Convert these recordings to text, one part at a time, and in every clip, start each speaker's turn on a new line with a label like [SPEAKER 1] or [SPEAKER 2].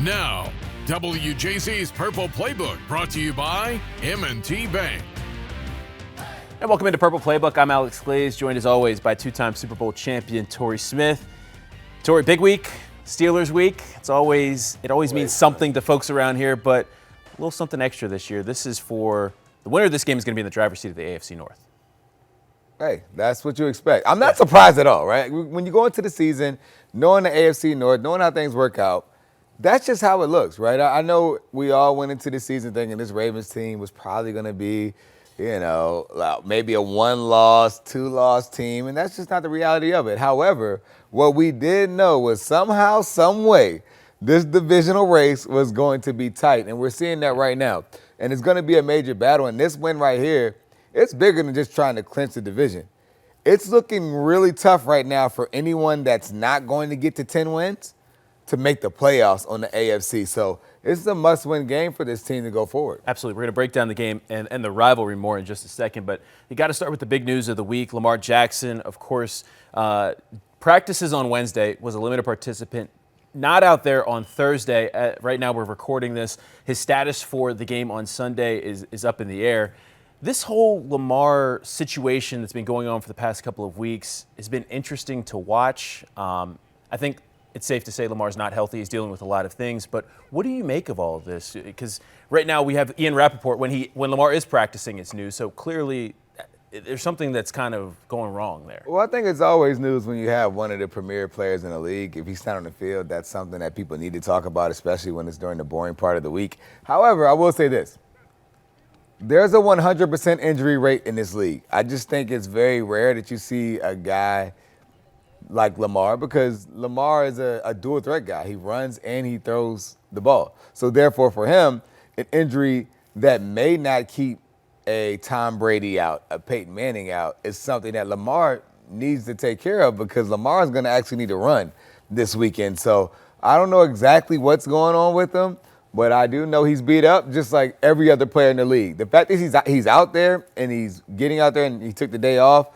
[SPEAKER 1] Now, WJZ's Purple Playbook brought to you by M&T Bank.
[SPEAKER 2] And welcome into Purple Playbook. I'm Alex Glaze, joined as always by two-time Super Bowl champion Torrey Smith. Torrey, big week, Steelers week. It always means something to folks around here, but a little something extra this year. This is for the winner of this game is going to be in the driver's seat of the AFC North.
[SPEAKER 3] Hey, that's what you expect. I'm not surprised at all, right? When you go into the season, knowing the AFC North, knowing how things work out, that's just how it looks, right? I know we all went into the season thinking this Ravens team was probably going to be, maybe a one-loss, two-loss team, and that's just not the reality of it. However, what we did know was somehow, some way, this divisional race was going to be tight, and we're seeing that right now. And it's going to be a major battle, and this win right here, it's bigger than just trying to clinch the division. It's looking really tough right now for anyone that's not going to get to 10 wins to make the playoffs on the AFC. So it's a must-win game for this team to go forward.
[SPEAKER 2] Absolutely. We're going to break down the game and the rivalry more in just a second, but you got to start with the big news of the week. Lamar Jackson, of course, practices on Wednesday, was a limited participant, not out there on Thursday. Right now we're recording this. His status for the game on Sunday is up in the air. This whole Lamar situation that's been going on for the past couple of weeks has been interesting to watch. I think it's safe to say Lamar's not healthy. He's dealing with a lot of things. But what do you make of all of this? Because right now we have Ian Rappaport. When Lamar is practicing, it's news. So clearly there's something that's kind of going wrong there.
[SPEAKER 3] Well, I think it's always news when you have one of the premier players in the league. If he's not on the field, that's something that people need to talk about, especially when it's during the boring part of the week. However, I will say this. There's a 100% injury rate in this league. I just think it's very rare that you see a guy like Lamar, because Lamar is a dual threat guy. He runs and he throws the ball. So therefore for him, an injury that may not keep a Tom Brady out, a Peyton Manning out, is something that Lamar needs to take care of, because Lamar is going to actually need to run this weekend. So I don't know exactly what's going on with him, but I do know he's beat up just like every other player in the league. The fact that he's out there and he's getting out there and he took the day off,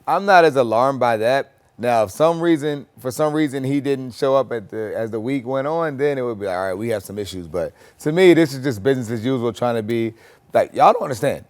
[SPEAKER 3] I'm not as alarmed by that. Now, for some reason, he didn't show up as the week went on, then it would be like, all right, we have some issues. But to me, this is just business as usual, trying to be like, y'all don't understand.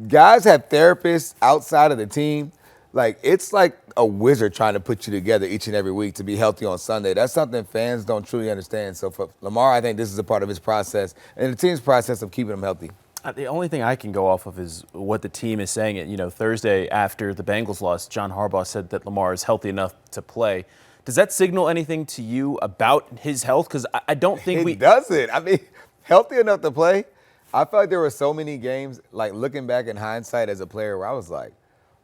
[SPEAKER 3] Guys have therapists outside of the team. Like, it's like a wizard trying to put you together each and every week to be healthy on Sunday. That's something fans don't truly understand. So for Lamar, I think this is a part of his process and the team's process of keeping him healthy.
[SPEAKER 2] The only thing I can go off of is what the team is saying. Thursday after the Bengals lost, John Harbaugh said that Lamar is healthy enough to play. Does that signal anything to you about his health? Because I don't think
[SPEAKER 3] It doesn't. I mean, healthy enough to play. I felt like there were so many games, like looking back in hindsight as a player, where I was like,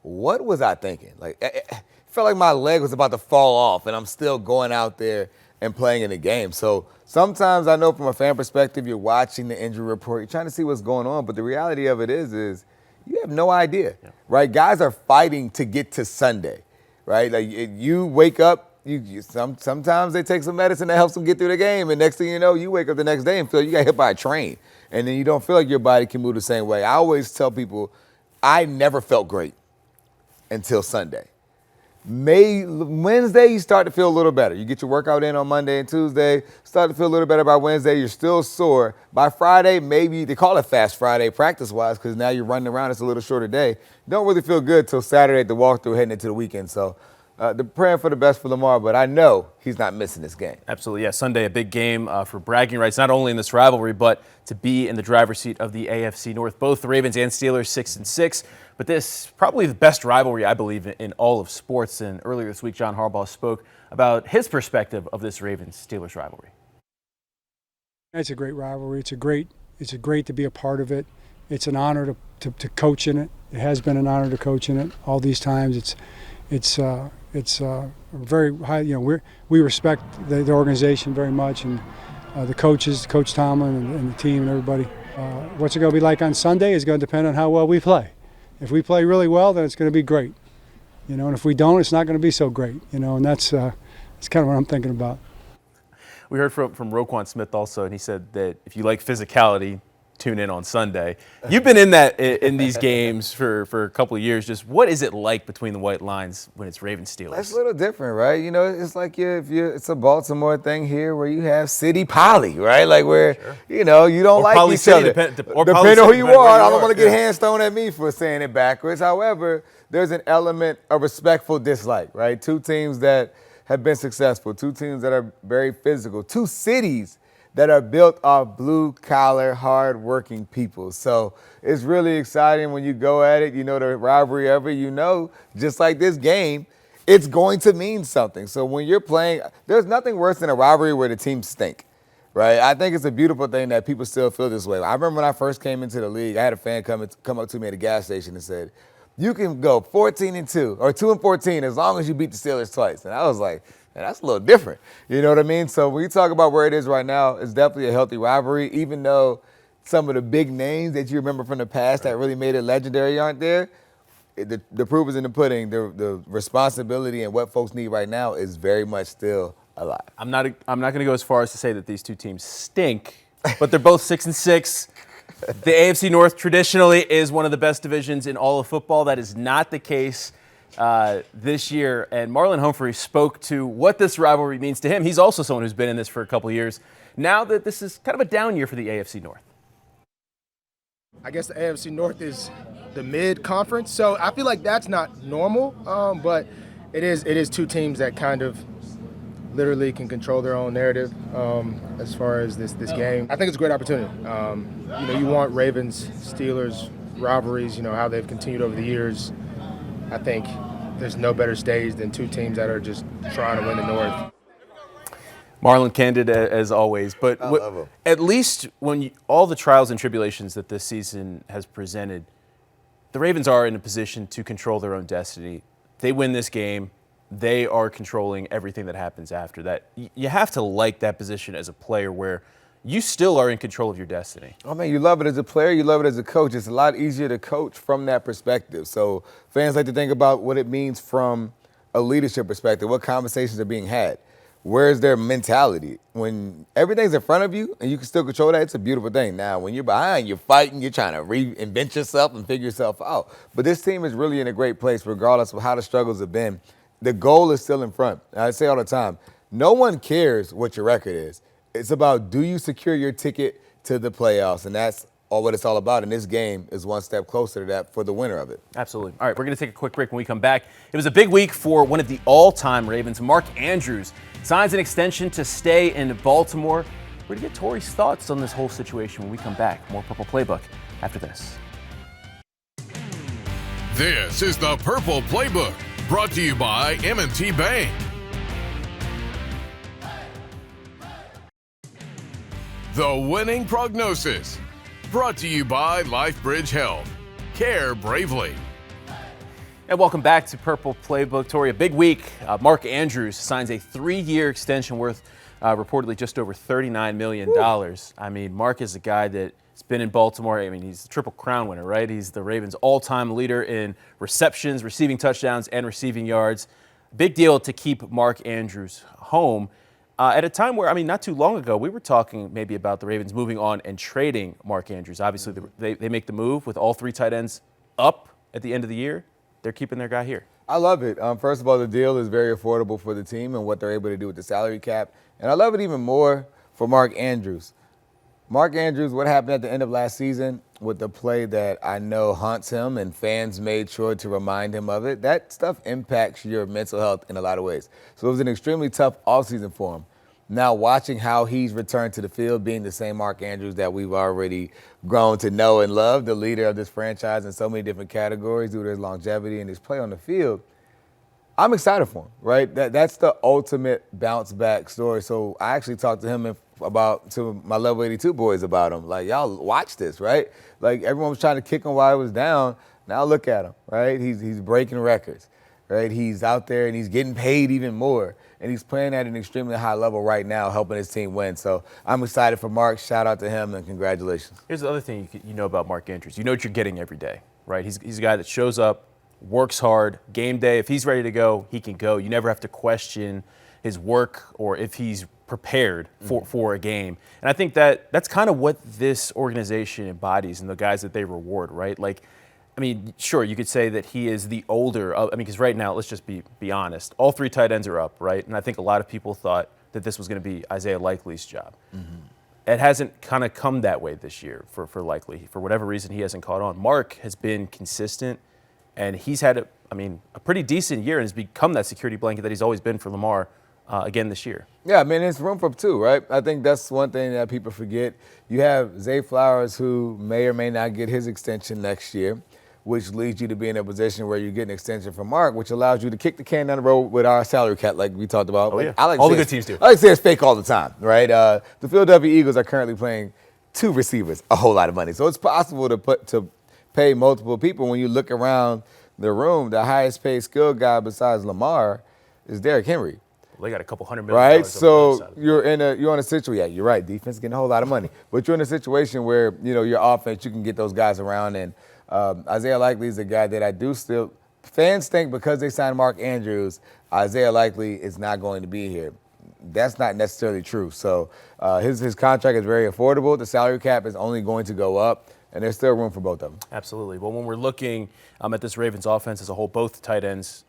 [SPEAKER 3] what was I thinking? Like, I felt like my leg was about to fall off, and I'm still going out there and playing in the game. So sometimes I know from a fan perspective, you're watching the injury report, you're trying to see what's going on, but the reality of it is you have no idea, right? Guys are fighting to get to Sunday, right? Like, you wake up, sometimes they take some medicine that helps them get through the game, and next thing you know, you wake up the next day and feel you got hit by a train, and then you don't feel like your body can move the same way. I always tell people, I never felt great until Sunday. Wednesday, you start to feel a little better. You get your workout in on Monday and Tuesday, start to feel a little better by Wednesday. You're still sore. By Friday, maybe they call it Fast Friday practice-wise, because now you're running around. It's a little shorter day. Don't really feel good till Saturday at the walkthrough heading into the weekend. So they're praying for the best for Lamar, but I know he's not missing this game.
[SPEAKER 2] Absolutely, yeah. Sunday, a big game for bragging rights, not only in this rivalry, but to be in the driver's seat of the AFC North. Both the Ravens and Steelers 6-6. But this probably the best rivalry, I believe, in all of sports. And earlier this week, John Harbaugh spoke about his perspective of this Ravens-Steelers rivalry.
[SPEAKER 4] It's a great rivalry. It's great to be a part of it. It's an honor to coach in it. It has been an honor to coach in it all these times. It's very high. We respect the organization very much, and the coaches, Coach Tomlin and the team and everybody. What's it going to be like on Sunday is going to depend on how well we play. If we play really well, then it's going to be great. And if we don't, it's not going to be so great. And that's kind of what I'm thinking about.
[SPEAKER 2] We heard from Roquan Smith also, and he said that if you like physicality, tune in on Sunday. You've been in these games for a couple of years. Just what is it like between the white lines when it's Ravens Steelers?
[SPEAKER 3] That's a little different, right? You know, it's like it's a Baltimore thing here where you have City Poly, right? Like where, you know, you don't like each other. Depending on who you are, I don't want to get hands thrown at me for saying it backwards. However, there's an element of respectful dislike, right? Two teams that have been successful, two teams that are very physical, two cities that are built off blue-collar, hard-working people. So it's really exciting when you go at it. You know, the rivalry ever, you know, just like this game, it's going to mean something. So when you're playing, there's nothing worse than a rivalry where the teams stink, right? I think it's a beautiful thing that people still feel this way. I remember when I first came into the league, I had a fan come up to me at a gas station and said, you can go 14-2 or 2-14 as long as you beat the Steelers twice. And I was like, man, that's a little different. You know what I mean? So when you talk about where it is right now, it's definitely a healthy rivalry, even though some of the big names that you remember from the past that really made it legendary aren't there. The proof is in the pudding. The responsibility and what folks need right now is very much still alive.
[SPEAKER 2] I'm not going to go as far as to say that these two teams stink, but they're both 6-6. The AFC North traditionally is one of the best divisions in all of football. That is not the case this year. And Marlon Humphrey spoke to what this rivalry means to him. He's also someone who's been in this for a couple of years. Now that this is kind of a down year for the AFC North.
[SPEAKER 5] I guess the AFC North is the mid-conference, so I feel like that's not normal, but it is two teams that kind of literally can control their own narrative as far as this game. I think it's a great opportunity. You know, you want Ravens, Steelers rivalries, you know, how they've continued over the years. I think there's no better stage than two teams that are just trying to win the North.
[SPEAKER 2] Marlon, candid as always, but at least when all the trials and tribulations that this season has presented, the Ravens are in a position to control their own destiny. They win this game. They are controlling everything that happens after that. You have to like that position as a player where you still are in control of your destiny.
[SPEAKER 3] Oh, man, you love it as a player. You love it as a coach. It's a lot easier to coach from that perspective. So fans like to think about what it means from a leadership perspective, what conversations are being had. Where's their mentality? When everything's in front of you and you can still control that, it's a beautiful thing. Now, when you're behind, you're fighting, you're trying to reinvent yourself and figure yourself out. But this team is really in a great place regardless of how the struggles have been. The goal is still in front. I say all the time, no one cares what your record is. It's about, do you secure your ticket to the playoffs? And that's what it's all about. And this game is one step closer to that for the winner of it.
[SPEAKER 2] Absolutely. All right, we're going to take a quick break. When we come back, it was a big week for one of the all-time Ravens. Mark Andrews signs an extension to stay in Baltimore. We're going to get Torrey's thoughts on this whole situation when we come back. More Purple Playbook after this.
[SPEAKER 1] This is the Purple Playbook, brought to you by M&T Bank. The winning prognosis, brought to you by LifeBridge Health. Care bravely.
[SPEAKER 2] And welcome back to Purple Playbook. Torrey, a big week. Mark Andrews signs a 3-year extension worth reportedly just over $39 million. Woo. I mean, Mark is a guy that's been in Baltimore. I mean, he's the Triple Crown winner, right? He's the Ravens' all-time leader in receptions, receiving touchdowns, and receiving yards. Big deal to keep Mark Andrews home. At a time where, I mean, not too long ago, we were talking maybe about the Ravens moving on and trading Mark Andrews. Obviously, they make the move with all 3 tight ends up at the end of the year. They're keeping their guy here.
[SPEAKER 3] I love it. First of all, the deal is very affordable for the team and what they're able to do with the salary cap. And I love it even more for Mark Andrews. Mark Andrews, what happened at the end of last season with the play that I know haunts him and fans made sure to remind him of it, that stuff impacts your mental health in a lot of ways. So it was an extremely tough offseason for him. Now watching how he's returned to the field, being the same Mark Andrews that we've already grown to know and love, the leader of this franchise in so many different categories due to his longevity and his play on the field, I'm excited for him, right? That's the ultimate bounce back story. So I actually talked to him to my Level 82 boys about him. Like, y'all watch this, right? Like, everyone was trying to kick him while he was down. Now look at him, right? He's breaking records, right? He's out there and he's getting paid even more. And he's playing at an extremely high level right now, helping his team win. So I'm excited for Mark. Shout out to him and congratulations.
[SPEAKER 2] Here's the other thing you know about Mark Andrews. You know what you're getting every day, right? He's a guy that shows up, works hard, game day. If he's ready to go, he can go. You never have to question his work or if he's prepared for a game. And I think that's kind of what this organization embodies and the guys that they reward, right? Like, I mean, sure, you could say that he is the older of, I mean, because right now, let's just be honest. All 3 tight ends are up, right? And I think a lot of people thought that this was going to be Isaiah Likely's job. Mm-hmm. It hasn't kind of come that way this year for Likely. For whatever reason, he hasn't caught on. Mark has been consistent, and he's had, a pretty decent year and has become that security blanket that he's always been for Lamar again this year.
[SPEAKER 3] Yeah, I mean, it's room for 2, right? I think that's one thing that people forget. You have Zay Flowers, who may or may not get his extension next year, which leads you to be in a position where you get an extension from Mark, which allows you to kick the can down the road with our salary cap, like we talked about.
[SPEAKER 2] Oh, yeah.
[SPEAKER 3] All the good teams do. I like to say it's fake all the time, right? The Philadelphia Eagles are currently paying 2 receivers a whole lot of money. So it's possible to pay multiple people. When you look around the room, the highest paid skilled guy besides Lamar is Derrick Henry.
[SPEAKER 2] Well, they got a couple $100 million.
[SPEAKER 3] Right? So you're in a situation, yeah, you're right. Defense is getting a whole lot of money. But you're in a situation where, your offense, you can get those guys around. And Isaiah Likely is a guy that I do still – fans think because they signed Mark Andrews, Isaiah Likely is not going to be here. That's not necessarily true. So his contract is very affordable. The salary cap is only going to go up, and there's still room for both of them.
[SPEAKER 2] Absolutely. Well, when we're looking at this Ravens offense as a whole, both tight ends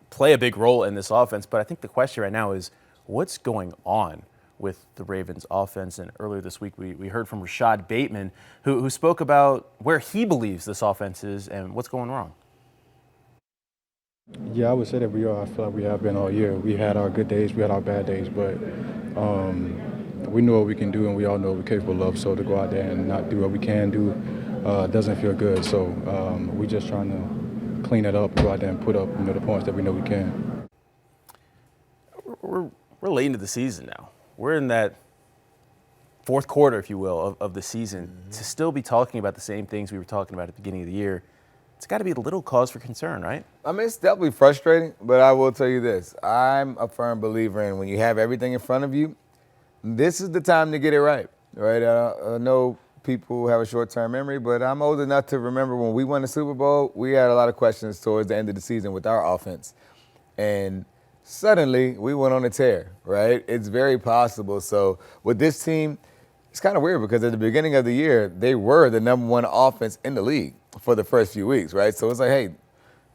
[SPEAKER 2] play a big role in this offense. But I think the question right now is what's going on with the Ravens offense? And earlier this week, we heard from Rashad Bateman, who spoke about where he believes this offense is and what's going wrong.
[SPEAKER 6] Yeah, I would say that we are. I feel like we have been all year. We had our good days, we had our bad days, but we know what we can do and we all know what we're capable of. So to go out there and not do what we can do doesn't feel good. So we're just trying to clean it up, go out there and put up the points that we know we can.
[SPEAKER 2] We're late into the season now. We're in that fourth quarter, if you will, of the season. Mm-hmm. To still be talking about the same things we were talking about at the beginning of the year, it's got to be a little cause for concern, right? I
[SPEAKER 3] mean, it's definitely frustrating, but I will tell you this. I'm a firm believer in when you have everything in front of you, this is the time to get it right, right? I know people have a short-term memory, but I'm old enough to remember when we won the Super Bowl, we had a lot of questions towards the end of the season with our offense. And suddenly, we went on a tear, right? It's very possible. So with this team, it's kind of weird because at the beginning of the year, they were the number 1 offense in the league for the first few weeks, right? So it's like, hey,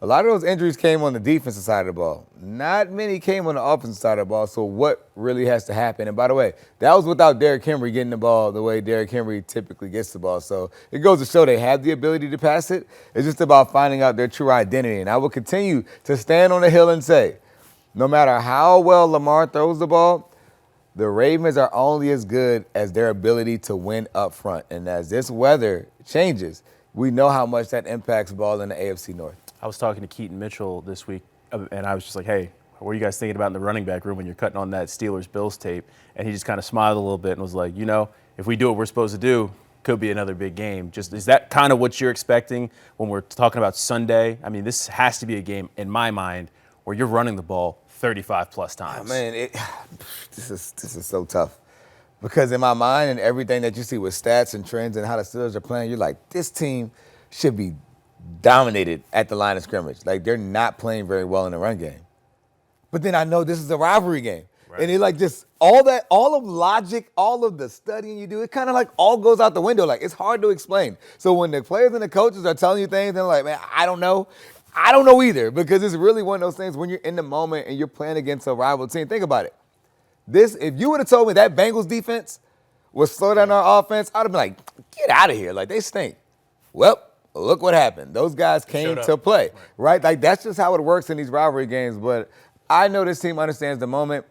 [SPEAKER 3] a lot of those injuries came on the defensive side of the ball. Not many came on the offensive side of the ball. So what really has to happen? And by the way, that was without Derrick Henry getting the ball the way Derrick Henry typically gets the ball. So it goes to show they have the ability to pass it. It's just about finding out their true identity. And I will continue to stand on the hill and say, no matter how well Lamar throws the ball, the Ravens are only as good as their ability to win up front. And as this weather changes, we know how much that impacts ball in the AFC North.
[SPEAKER 2] I was talking to Keaton Mitchell this week, and I was just like, hey, what are you guys thinking about in the running back room when you're cutting on that Steelers-Bills tape? And he just kind of smiled a little bit and was like, if we do what we're supposed to do, could be another big game. Just is that kind of what you're expecting when we're talking about Sunday? I mean, this has to be a game, in my mind, where you're running the ball 35-plus times.
[SPEAKER 3] Oh, man, this is so tough. Because in my mind and everything that you see with stats and trends and how the Steelers are playing, you're like, this team should be dominated at the line of scrimmage. Like, they're not playing very well in the run game. But then I know this is a rivalry game. Right. And it like just all of logic, all of the studying you do, it kind of like all goes out the window. Like, it's hard to explain. So when the players and the coaches are telling you things, they're like, man, I don't know. I don't know either, because it's really one of those things when you're in the moment and you're playing against a rival team. Think about it. If you would have told me that Bengals defense would slow down our offense, I would have been like, get out of here. Like, they stink. Well, look what happened. Those guys came to play, right? Like, that's just how it works in these rivalry games. But I know this team understands the moment.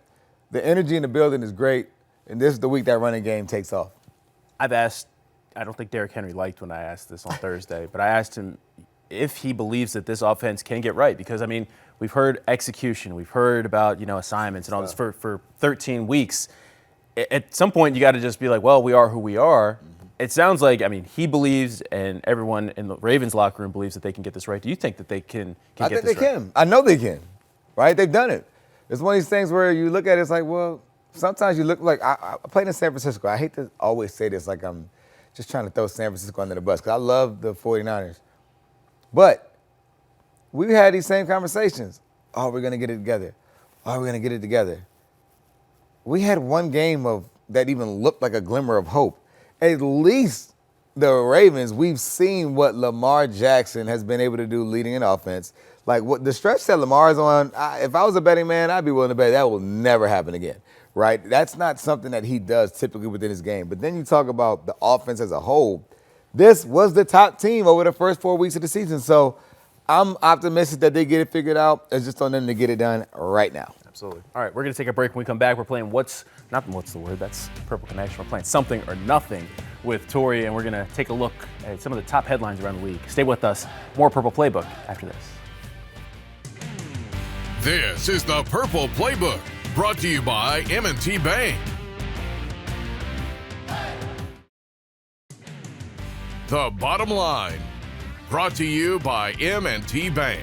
[SPEAKER 3] The energy in the building is great, and this is the week that running game takes off.
[SPEAKER 2] I don't think Derrick Henry liked when I asked this on Thursday, but I asked him if he believes that this offense can get right. Because, I mean, we've heard execution. We've heard about, assignments and all this for 13 weeks. At some point, you got to just be like, well, we are who we are. Mm-hmm. It sounds like, he believes, and everyone in the Ravens locker room believes that they can get this right. Do you think that they can get this right?
[SPEAKER 3] I think they can. I know they can, right? They've done it. It's one of these things where you look at it, it's like, well, sometimes you look like, I played in San Francisco. I hate to always say this like I'm just trying to throw San Francisco under the bus, because I love the 49ers. But we had these same conversations. Oh, we're going to get it together. Oh, we're going to get it together. we had one game of that even looked like a glimmer of hope. At least the Ravens, we've seen what Lamar Jackson has been able to do leading an offense. Like what the stretch that Lamar's on, if I was a betting man, I'd be willing to bet that will never happen again, right? That's not something that he does typically within his game. But then you talk about the offense as a whole. This was the top team over the first 4 weeks of the season. So I'm optimistic that they get it figured out. It's just on them to get it done right now.
[SPEAKER 2] Absolutely. All right, we're going to take a break. When we come back, we're playing what's the word? That's Purple Connection. We're playing Something or Nothing with Torrey, and we're going to take a look at some of the top headlines around the league. Stay with us. More Purple Playbook after this.
[SPEAKER 1] This is the Purple Playbook, brought to you by M&T Bank. The Bottom Line, brought to you by M&T Bank.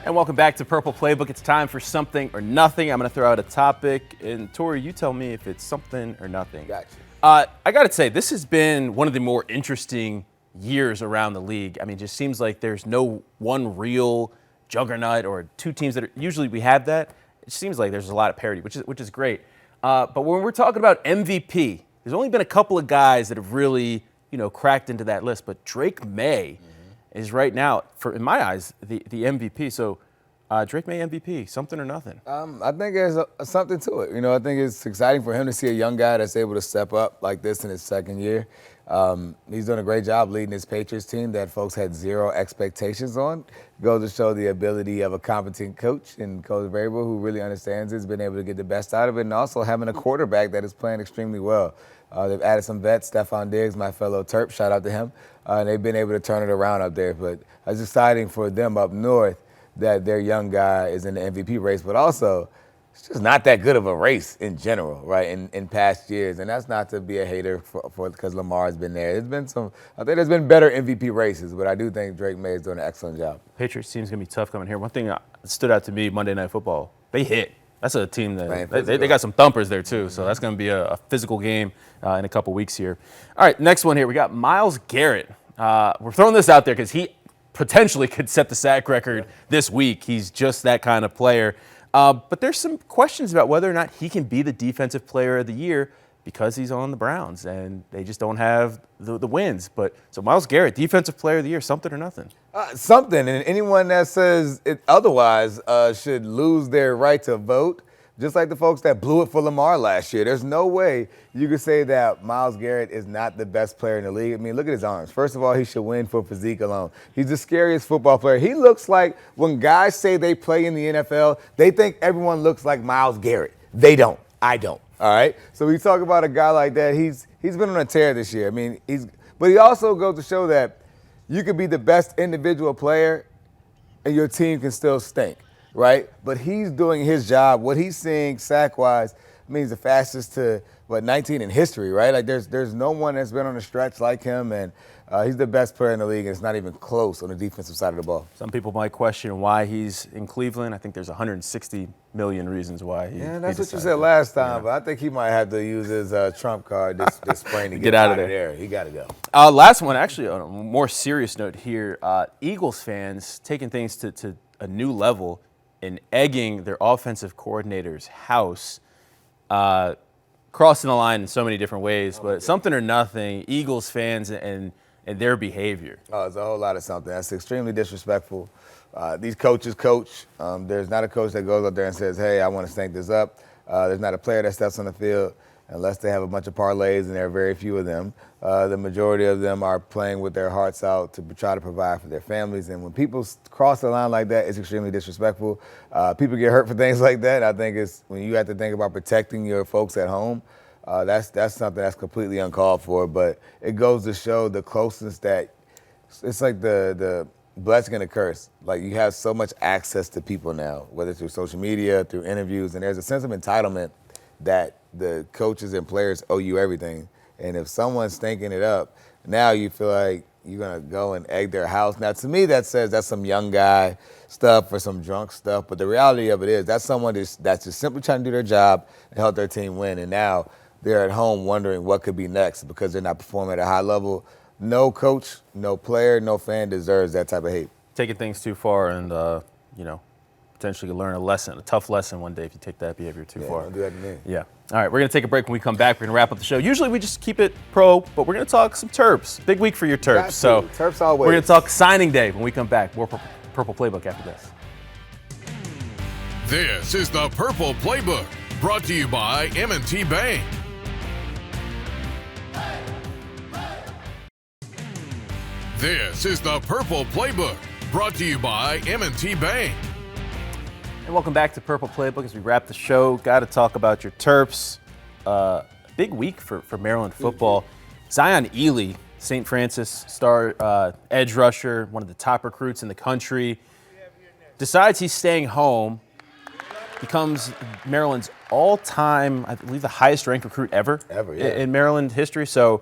[SPEAKER 2] And welcome back to Purple Playbook. It's time for Something or Nothing. I'm going to throw out a topic, and Torrey, you tell me if it's something or nothing.
[SPEAKER 3] Gotcha.
[SPEAKER 2] I got to say, this has been one of the more interesting years around the league. I mean, it just seems like there's no one real juggernaut or two teams that are, usually we have that. It seems like there's a lot of parity, which is great. But when we're talking about MVP, there's only been a couple of guys that have really, cracked into that list. But Drake May is right now, in my eyes, the MVP. So Drake May MVP, something or nothing?
[SPEAKER 3] I think there's something to it. I think it's exciting for him to see a young guy that's able to step up like this in his second year. He's done a great job leading his Patriots team that folks had zero expectations on. Goes to show the ability of a competent coach and Coach Vrabel, who really understands it, has been able to get the best out of it, and also having a quarterback that is playing extremely well. They've added some vets, Stephon Diggs, my fellow Terp, shout out to him. And they've been able to turn it around up there. But it's exciting for them up north that their young guy is in the MVP race, but also it's just not that good of a race in general, right, in past years. And that's not to be a hater for because Lamar's been there. I think there's been better MVP races, but I do think Drake May is doing an excellent job.
[SPEAKER 2] Patriots team's going to be tough coming here. One thing that stood out to me, Monday Night Football, they hit. That's a team that they got some thumpers there too, so that's going to be a physical game in a couple weeks here. All right, next one here. We got Myles Garrett. We're throwing this out there because he potentially could set the sack record this week. He's just that kind of player. But there's some questions about whether or not he can be the Defensive Player of the Year because he's on the Browns and they just don't have the wins. So Myles Garrett, Defensive Player of the Year, something or nothing?
[SPEAKER 3] Something, and anyone that says it otherwise should lose their right to vote, just like the folks that blew it for Lamar last year. There's no way you could say that Myles Garrett is not the best player in the league. I mean, look at his arms. First of all, he should win for physique alone. He's the scariest football player. He looks like when guys say they play in the NFL, they think everyone looks like Myles Garrett. They don't. I don't. All right? So we talk about a guy like that. He's been on a tear this year. I mean, but he also goes to show that you could be the best individual player and your team can still stink, right? But he's doing his job. What he's seeing sack-wise, I mean, he's the fastest to, 19 in history, right? Like there's no one that's been on a stretch like him, and he's the best player in the league, and it's not even close on the defensive side of the ball.
[SPEAKER 2] Some people might question why he's in Cleveland. I think there's 160 million reasons why he.
[SPEAKER 3] Yeah, that's what you said last time, but I think he might have to use his trump card this spring to get
[SPEAKER 2] out of there.
[SPEAKER 3] He got to go.
[SPEAKER 2] Last one, actually, on a more serious note here, Eagles fans taking things to a new level and egging their offensive coordinator's house, crossing the line in so many different ways, but something or nothing, Eagles fans and their behavior.
[SPEAKER 3] Oh, it's a whole lot of something. That's extremely disrespectful. These coaches coach. There's not a coach that goes out there and says, hey, I want to stink this up. There's not a player that steps on the field unless they have a bunch of parlays, and there are very few of them. The majority of them are playing with their hearts out to try to provide for their families. And when people cross the line like that, it's extremely disrespectful. People get hurt for things like that. I think it's when you have to think about protecting your folks at home, that's something that's completely uncalled for. But it goes to show the closeness that it's like the blessing and the curse. Like you have so much access to people now, whether through social media, through interviews, and there's a sense of entitlement that the coaches and players owe you everything. And if someone's stinking it up, now you feel like you're going to go and egg their house. Now, to me, that says that's some young guy stuff or some drunk stuff. But the reality of it is that's someone that's just simply trying to do their job and help their team win. And now they're at home wondering what could be next because they're not performing at a high level. No coach, no player, no fan deserves that type of hate.
[SPEAKER 2] Taking things too far and, potentially learn a tough lesson one day if you take that behavior too far.
[SPEAKER 3] Don't do that to me.
[SPEAKER 2] Yeah. All right, we're going to take a break. When we come back, we're going to wrap up the show. Usually we just keep it pro, but we're going to talk some Terps. Big week for your Terps. So
[SPEAKER 3] Terps always.
[SPEAKER 2] we're going to talk signing day when we come back. More Purple Playbook after this.
[SPEAKER 1] This is the Purple Playbook, brought to you by M&T Bank. This is the Purple Playbook, brought to you by M&T Bank.
[SPEAKER 2] And welcome back to Purple Playbook. As we wrap the show, got to talk about your Terps. Big week for Maryland football. Zion Ely, St. Francis star edge rusher, one of the top recruits in the country, decides he's staying home, becomes Maryland's all-time, I believe, the highest-ranked recruit ever, in Maryland history. So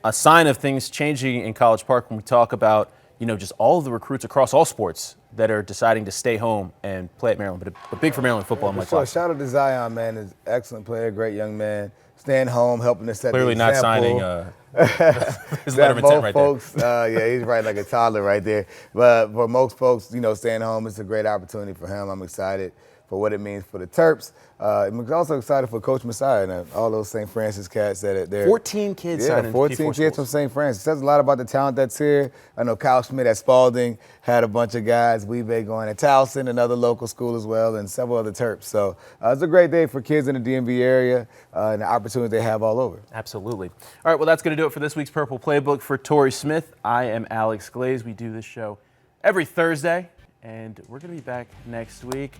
[SPEAKER 2] a sign of things changing in College Park when we talk about, just all of the recruits across all sports that are deciding to stay home and play at Maryland. But big for Maryland football.
[SPEAKER 3] Sure. Shout out to Zion, man. He's an excellent player, great young man. Staying home, helping to set
[SPEAKER 2] Clearly
[SPEAKER 3] the
[SPEAKER 2] not
[SPEAKER 3] example.
[SPEAKER 2] signing his letter of intent right
[SPEAKER 3] folks, he's right like a toddler right there. But for most folks, staying home is a great opportunity for him. I'm excited for what it means for the Terps. I'm also excited for Coach Messiah and all those St. Francis cats that are there.
[SPEAKER 2] 14 kids signed
[SPEAKER 3] 14 kids from St. Francis. Says a lot about the talent that's here. I know Kyle Schmidt at Spalding had a bunch of guys. Weebay going at Towson, another local school as well, and several other Terps. So it's a great day for kids in the DMV area and the opportunities they have all over.
[SPEAKER 2] Absolutely. All right, well, that's going to do it for this week's Purple Playbook. For Torrey Smith, I am Alex Glaze. We do this show every Thursday, and we're going to be back next week.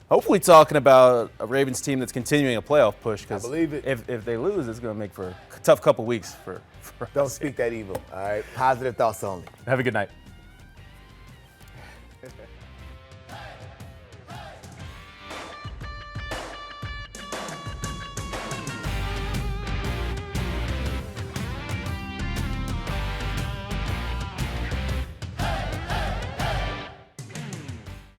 [SPEAKER 2] Hopefully talking about a Ravens team that's continuing a playoff push, because if they lose, it's going to make for a tough couple weeks for
[SPEAKER 3] Don't speak that evil, all right? Positive thoughts only.
[SPEAKER 2] Have a good night.